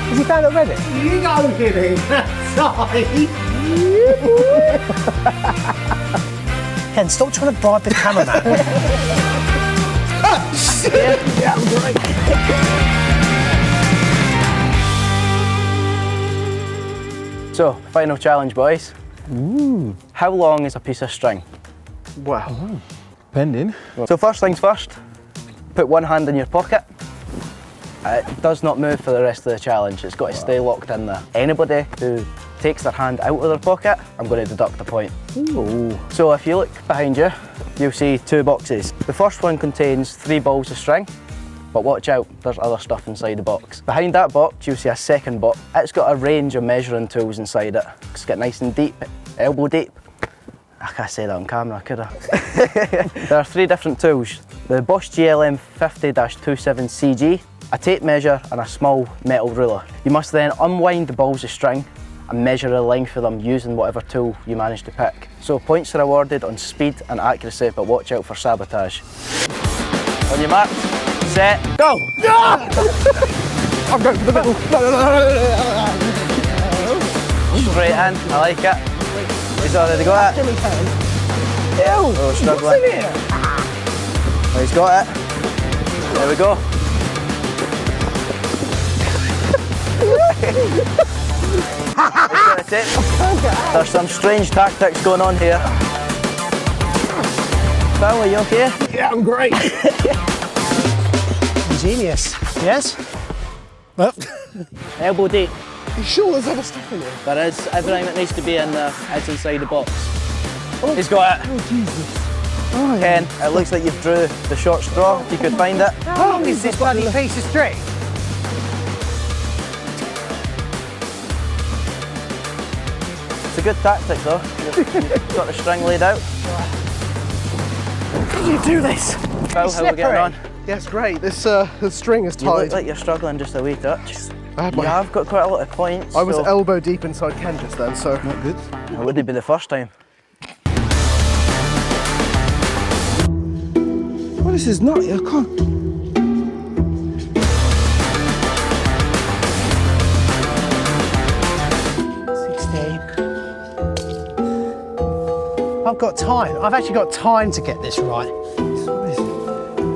Has he found it already? You go get him. Sorry. Ken, stop trying to bribe the cameraman. Yeah, I'm great. So, final challenge, boys. Ooh. How long is a piece of string? Wow. Depending. So first things first, put one hand in your pocket. It does not move for the rest of the challenge. It's got to stay locked in there. Anybody who takes their hand out of their pocket, I'm going to deduct a point. Ooh. So if you look behind you, you'll see two boxes. The first one contains 3 balls of string, but watch out, there's other stuff inside the box. Behind that box, you'll see a second box. It's got a range of measuring tools inside it. It's got nice and deep, elbow deep. I can't say that on camera, could I? There are 3 different tools. The Bosch GLM 50-27CG, a tape measure and a small metal ruler. You must then unwind the balls of string and measure the length of them using whatever tool you manage to pick. So points are awarded on speed and accuracy, but watch out for sabotage. On your mark, set, go! I'm going for the middle. Straight in, I like it. He's already got it. Oh, struggling. Oh, he's got it. There we go. There's some strange tactics going on here. Phil, are you okay? Yeah, I'm great. Genius. Yes? Elbow deep. You sure there's other stuff in here? There is. Everything that needs to be in there is inside the box. Oh. He's got it. Oh, Jesus. Oh, Ken, it looks like you've drew the short straw, if you could find it. How long is this bloody piece of string? It's a good tactic though. You've got the string laid out. How do you do this? Phil, how are we getting on? Yes, great. This the string is You look tied. like you're struggling just a wee touch. I You have got quite a lot of points. was so elbow deep inside Ken just then, so. Not good. it wouldn't be the first time. Well, this is not. I can't. I've got time. I've actually got time to get this right.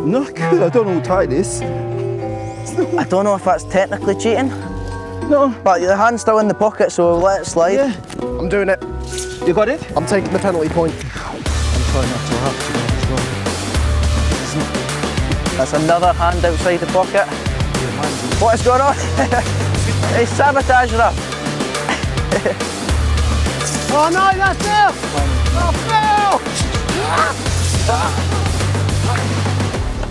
Not good. I don't know how tight it is. I don't know if that's technically cheating, No. but your hand's still in the pocket, so we'll let it slide. Yeah. I'm doing it. You got it? I'm taking the penalty point. I'm trying not to have to as well. That's another hand outside the pocket. What is going on? He's sabotaging her. Oh no, that's Phil! Oh,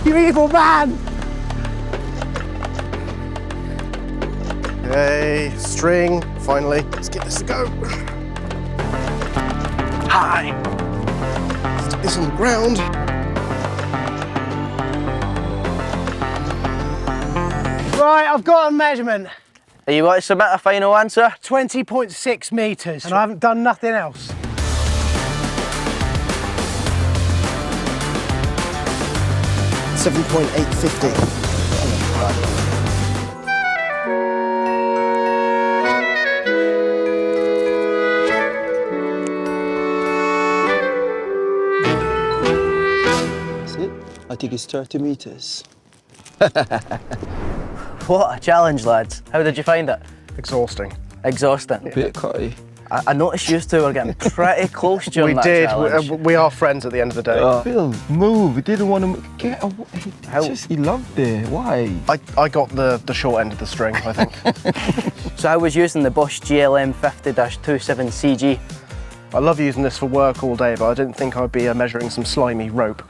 Phil! You evil man! Okay, string, finally. Let's get this to go. Hi. Stick this on the ground. Right, I've got a measurement. Are you want to submit a final answer? 20.6 metres, and I haven't done nothing else. $7.850. That's it. I think it's 30 meters. What a challenge, lads. How did you find it? Exhausting. Exhausting. Bit cutty. I noticed you two were getting pretty close during We that did. challenge. We are friends at the end of the day. Phil, move. He didn't want to get away. How- He loved it. Why? I got the short end of the string, I think. So I was using the Bosch GLM 50-27CG. I love using this for work all day, but I didn't think I'd be measuring some slimy rope.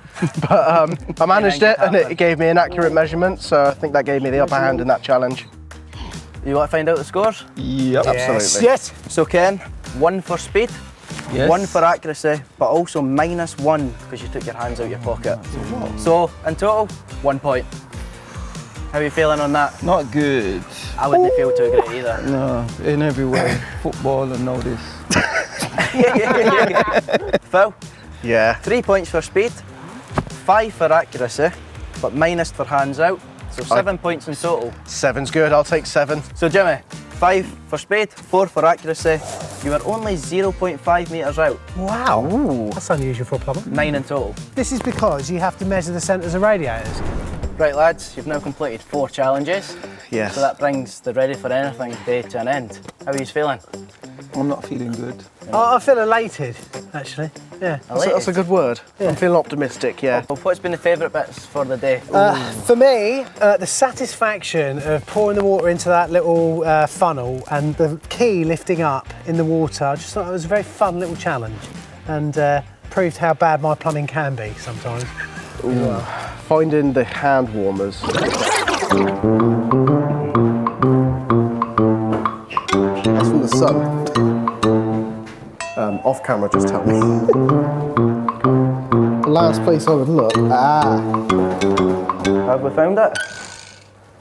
But I managed it, and it gave me an accurate measurement, so I think that gave me the upper hand in that challenge. You want to find out the scores? Yep. Absolutely. Yes. So Ken, 1 for speed, Yes. 1 for accuracy, but also -1 because you took your hands out your pocket. So in total, 1 point. How are you feeling on that? Not good. I wouldn't feel too great either. No, in every way. Football and all this. Phil, Yeah. 3 points for speed, 5 for accuracy, but -for hands out, So 7 points in total. 7's good, I'll take 7. So Jimmy, 5 for speed, 4 for accuracy. You are only 0.5 metres out. Wow. Ooh. That's unusual for a plumber. 9 in total. This is because you have to measure the centres of radiators. Right lads, you've now completed 4 challenges. Yes. So that brings the Ready for Anything day to an end. How are you feeling? I'm not feeling good. I feel elated, actually. Yeah. That's a good word. Yeah. I'm feeling optimistic, yeah. Well, what's been the favourite bits for the day? For me, the satisfaction of pouring the water into that little funnel and the key lifting up in the water, I just thought it was a very fun little challenge and proved how bad my plumbing can be sometimes. Ooh. Finding the hand warmers. That's from the sun. Off camera, just tell me. The last place I would look. Have we found it?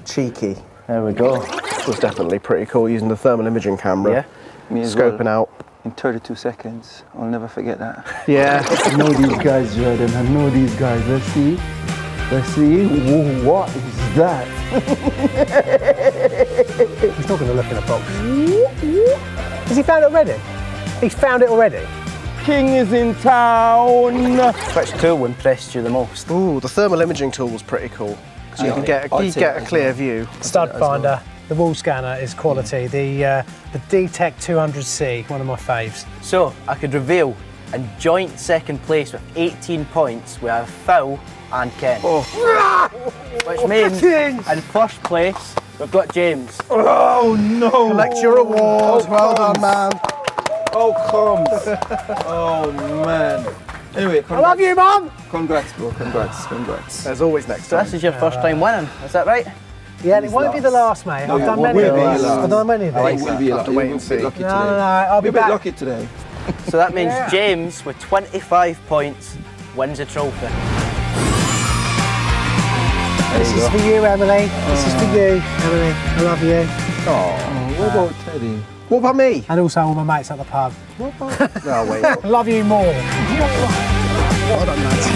Cheeky. There we go. It was definitely pretty cool using the thermal imaging camera. Yeah. Me as Scoping well. out. In 32 seconds. I'll never forget that. Yeah. I know these guys, Jordan. I know these guys. Let's see. Let's see. Whoa, what is that? He's not going to look in a box. Has he found it already? He's found it already? King is in town. Which tool impressed you the most? Ooh, the thermal imaging tool was pretty cool. Because you can get a clear view. Stud finder, the wall scanner is quality. The D-Tech 200C, one of my faves. So, I could reveal in joint second place with 18 points, we have Phil and Ken. Which means in first place, we've got James. Oh no! Collect your award. Well done, man. Oh, come. Oh, man. Anyway, congrats. I love you, Mum! Congrats, bro. Congrats. There's always next So time. this is your first time winning, is that right? Yeah, and it won't be the last, mate. No, I've done it many of will be these. the last. I've done many of It these. will be Have to wait and see. lucky No, today. I'll be You're a bit back. lucky today. So that means Yeah. James, with 25 points, wins a trophy. This is for you, Emily. This is for you, Emily. I love you. What about Teddy? What about me? And also all my mates at the pub. Oh, wait. Love you more. Well done, lads.